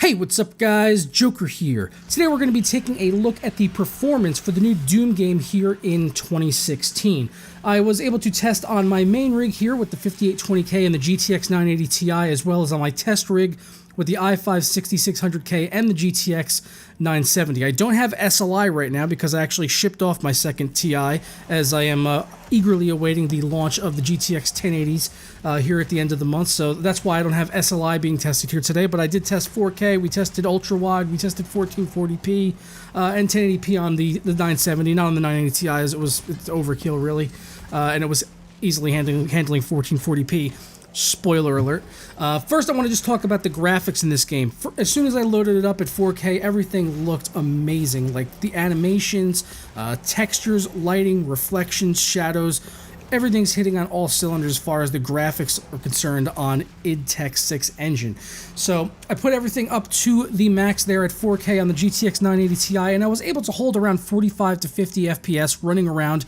Hey, what's up guys? Joker here. Today we're going to be taking a look at the performance for the new Doom game here in 2016. I was able to test on my main rig here with the 5820K and the GTX 980 Ti, as well as on my test rig with the i5 6600K and the GTX 970. I don't have SLI right now because I actually shipped off my second Ti, as I am eagerly awaiting the launch of the GTX 1080s here at the end of the month, so that's why I don't have SLI being tested here today. But I did test 4K, we tested ultra-wide, we tested 1440p and 1080p on the 970, not on the 980 Ti, as it's overkill really, and it was easily handling 1440p. Spoiler alert. First, I want to just talk about the graphics in this game. As soon as I loaded it up at 4K, everything looked amazing. Like the animations, textures, lighting, reflections, shadows, everything's hitting on all cylinders as far as the graphics are concerned on id Tech 6 engine. So I put everything up to the max there at 4K on the GTX 980 Ti, and I was able to hold around 45 to 50 FPS running around,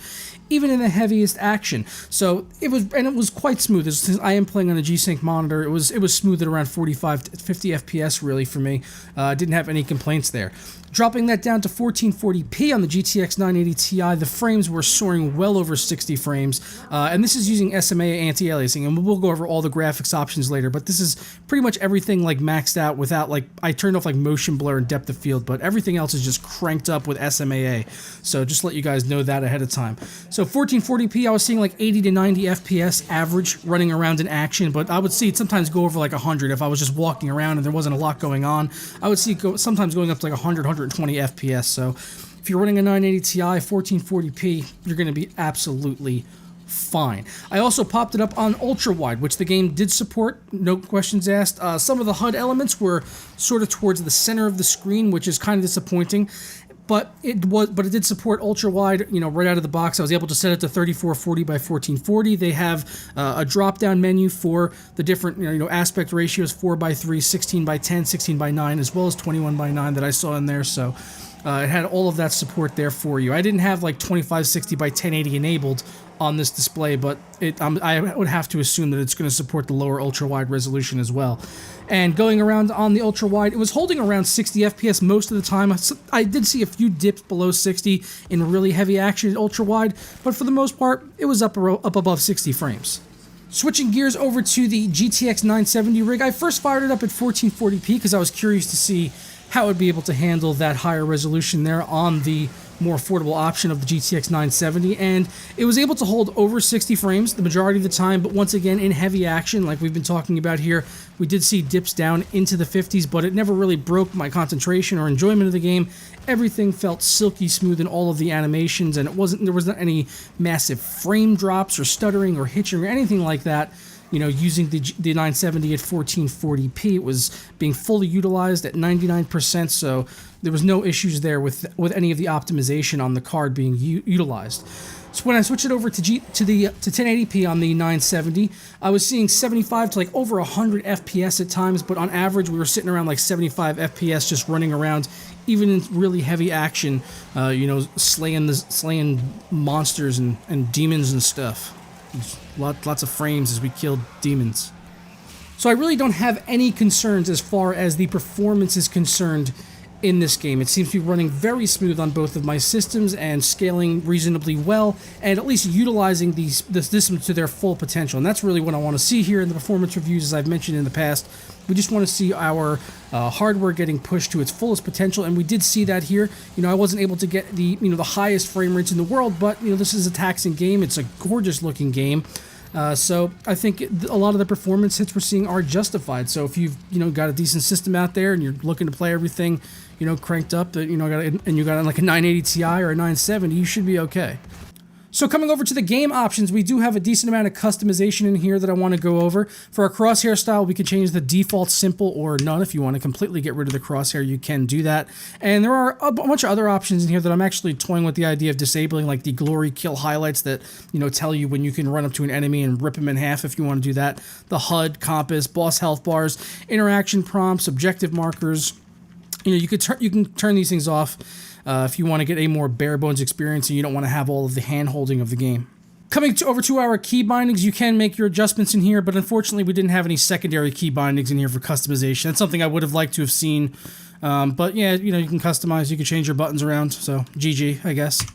even in the heaviest action. So it was quite smooth. Since I am playing on a G-Sync monitor, it was smooth at around 45 to 50 FPS really for me. Didn't have any complaints there. Dropping that down to 1440p on the GTX 980 Ti, the frames were soaring well over 60 frames, and this is using SMA anti-aliasing, and we'll go over all the graphics options later, but this is pretty much everything like maxed out without, like, I turned off like motion blur and depth of field, but everything else is just cranked up with SMAA, so just let you guys know that ahead of time. So 1440p, I was seeing like 80 to 90 FPS average running around in action, but I would see it sometimes go over like 100 if I was just walking around and there wasn't a lot going on. I would see it sometimes going up to like 100, 120 FPS, so if you're running a 980 Ti 1440p, you're going to be absolutely fine. I also popped it up on ultra-wide, which the game did support, no questions asked. Some of the HUD elements were sort of towards the center of the screen, which is kind of disappointing. But it did support ultra-wide, you know, right out of the box. I was able to set it to 3440 by 1440. They have a drop-down menu for the different, you know, aspect ratios, 4 by 3, 16 by 10, 16 by 9, as well as 21 by 9 that I saw in there. So it had all of that support there for you. I didn't have like 2560 by 1080 enabled on this display, but I would have to assume that it's going to support the lower ultra-wide resolution as well. And going around on the ultra-wide, it was holding around 60 FPS most of the time. I did see a few dips below 60 in really heavy action at ultra-wide, but for the most part, it was up above 60 frames. Switching gears over to the GTX 970 rig, I first fired it up at 1440p because I was curious to see how it would be able to handle that higher resolution there on the more affordable option of the GTX 970, and it was able to hold over 60 frames the majority of the time, but once again, in heavy action, like we've been talking about here, we did see dips down into the 50s, but it never really broke my concentration or enjoyment of the game. Everything felt silky smooth in all of the animations, and there wasn't any massive frame drops or stuttering or hitching or anything like that. You know, using the 970 at 1440p, it was being fully utilized at 99%, so there was no issues there with any of the optimization on the card being utilized. So when I switched it over to 1080p on the 970, I was seeing 75 to like over 100 FPS at times, but on average we were sitting around like 75 FPS just running around, even in really heavy action, you know, slaying monsters and demons and stuff. Lots of frames as we killed demons. So I really don't have any concerns as far as the performance is concerned in this game. It seems to be running very smooth on both of my systems and scaling reasonably well, and at least utilizing the system to their full potential. And that's really what I want to see here in the performance reviews, as I've mentioned in the past. We just want to see our hardware getting pushed to its fullest potential, and we did see that here. You know, I wasn't able to get the highest frame rates in the world, but you know, this is a taxing game. It's a gorgeous looking game. So I think a lot of the performance hits we're seeing are justified. So if you've got a decent system out there and you're looking to play everything cranked up, that you got like a 980 Ti or a 970, you should be okay. So coming over to the game options, we do have a decent amount of customization in here that I want to go over. For our crosshair style, we can change the default simple or none. If you want to completely get rid of the crosshair, you can do that. And there are a bunch of other options in here that I'm actually toying with the idea of disabling, like the glory kill highlights that tell you when you can run up to an enemy and rip him in half if you want to do that. The HUD, compass, boss health bars, interaction prompts, objective markers. You can turn these things off if you want to get a more bare bones experience and you don't want to have all of the hand holding of the game. Coming over to our key bindings, you can make your adjustments in here, but unfortunately we didn't have any secondary key bindings in here for customization. That's something I would have liked to have seen. But yeah, you know, you can customize, you can change your buttons around, so GG, I guess.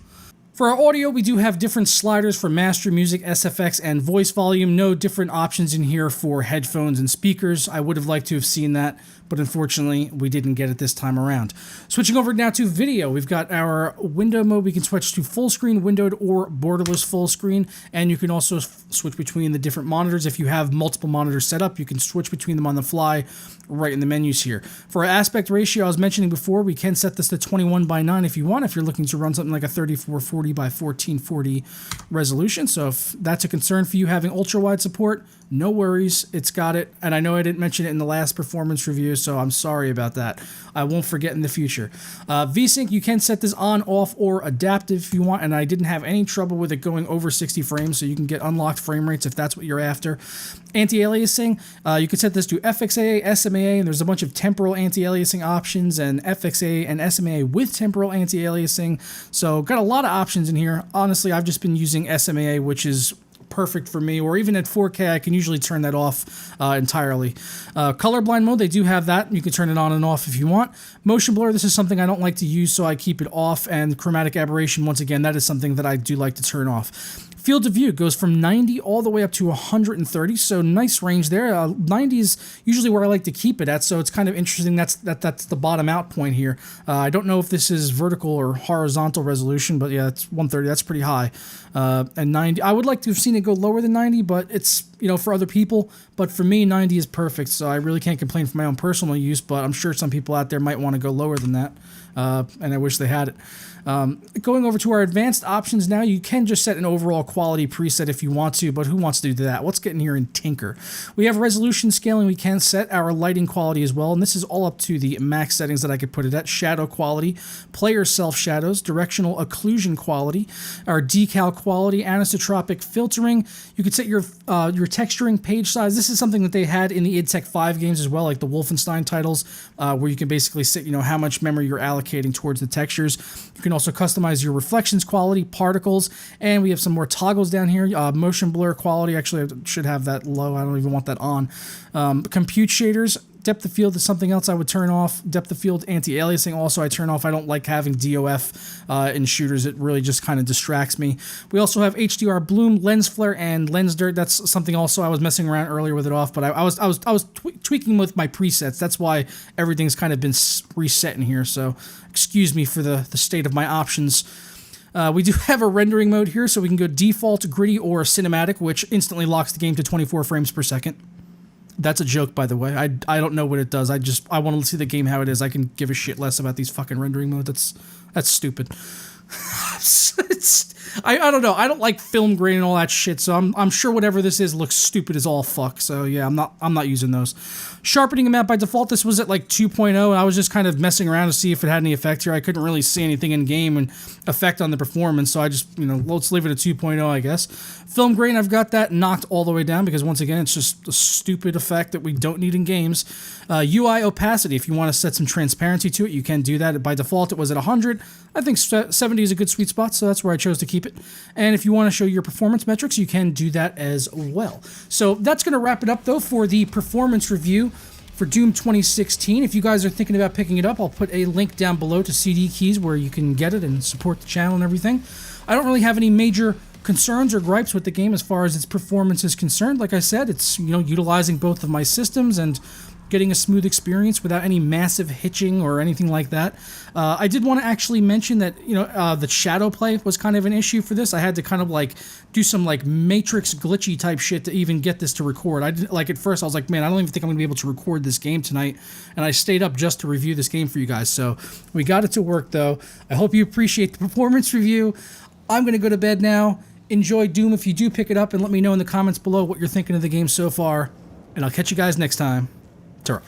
For our audio, we do have different sliders for master, music, SFX, and voice volume. No different options in here for headphones and speakers. I would have liked to have seen that, but unfortunately, we didn't get it this time around. Switching over now to video, we've got our window mode. We can switch to full screen, windowed, or borderless full screen, and you can also switch between the different monitors. If you have multiple monitors set up, you can switch between them on the fly right in the menus here. For our aspect ratio, I was mentioning before, we can set this to 21:9 if you want, if you're looking to run something like a 3440 by 1440 resolution. So if that's a concern for you having ultra-wide support, no worries, it's got it. And I know I didn't mention it in the last performance review, so I'm sorry about that. I won't forget in the future. VSync, you can set this on, off, or adaptive if you want, and I didn't have any trouble with it going over 60 frames, so you can get unlocked frame rates if that's what you're after. Anti-aliasing, you can set this to FXAA, SMAA, and there's a bunch of temporal anti-aliasing options, and FXAA and SMAA with temporal anti-aliasing, so got a lot of options in here. Honestly, I've just been using SMAA, which is perfect for me, or even at 4K, I can usually turn that off entirely. Colorblind mode, they do have that. You can turn it on and off if you want. Motion blur, this is something I don't like to use, so I keep it off. And chromatic aberration, once again, that is something that I do like to turn off. Field of view goes from 90 all the way up to 130, so nice range there. 90 is usually where I like to keep it at, so it's kind of interesting. That's the bottom out point here. I don't know if this is vertical or horizontal resolution, but yeah, it's 130. That's pretty high. And 90, I would like to have seen it go lower than 90, but it's, you know, for other people. But for me, 90 is perfect, so I really can't complain for my own personal use, but I'm sure some people out there might want to go lower than that, and I wish they had it. Going over to our advanced options now, you can just set an overall quality preset if you want to, but who wants to do that? Let's get in here and tinker. We have resolution scaling. We can set our lighting quality as well, and this is all up to the max settings that I could put it at. Shadow quality, player self-shadows, directional occlusion quality, our decal quality, anisotropic filtering. You could set your texturing page size. This is something that they had in the id Tech 5 games as well, like the Wolfenstein titles, where you can basically set, you know, how much memory you're allocating towards the textures. You can also customize your reflections quality, particles, and we have some more toggles down here. Motion blur quality, actually I should have that low. I don't even want that on. Compute shaders. Depth of field is something else I would turn off. Depth of field anti-aliasing also I turn off. I don't like having DOF in shooters. It really just kind of distracts me. We also have HDR bloom, lens flare, and lens dirt. That's something also I was messing around earlier with it off, but I was tweaking with my presets. That's why everything's kind of been reset in here. So excuse me for the state of my options. We do have a rendering mode here, so we can go default, gritty, or cinematic, which instantly locks the game to 24 frames per second. That's a joke, by the way. I don't know what it does. I want to see the game how it is. I can give a shit less about these fucking rendering modes. That's stupid. I don't know. I don't like film grain and all that shit, so I'm sure whatever this is looks stupid as all fuck. So yeah, I'm not using those. Sharpening amount by default, this was at like 2.0, and I was just kind of messing around to see if it had any effect here. I couldn't really see anything in game and effect on the performance, so I just, you know, let's leave it at 2.0, I guess. Film grain, I've got that knocked all the way down because once again, it's just a stupid effect that we don't need in games. UI opacity, if you want to set some transparency to it, you can do that. By default, it was at 100. I think 70 is a good sweet spot, so that's where I chose to keep it. And if you want to show your performance metrics, you can do that as well. So that's going to wrap it up, though, for the performance review for Doom 2016. If you guys are thinking about picking it up, I'll put a link down below to CD keys where you can get it and support the channel and everything. I don't really have any major concerns or gripes with the game as far as its performance is concerned. Like I said, it's, you know, utilizing both of my systems and getting a smooth experience without any massive hitching or anything like that. I did want to actually mention that, you know, the shadow play was kind of an issue for this. I had to kind of like do some like Matrix glitchy type shit to even get this to record. I did, like, at first I was like, man, I don't even think I'm gonna be able to record this game tonight, and I stayed up just to review this game for you guys. So we got it to work, though. I hope you appreciate the performance review. I'm gonna go to bed now. Enjoy Doom if you do pick it up, and let me know in the comments below what you're thinking of the game so far, and I'll catch you guys next time. Ta-ra.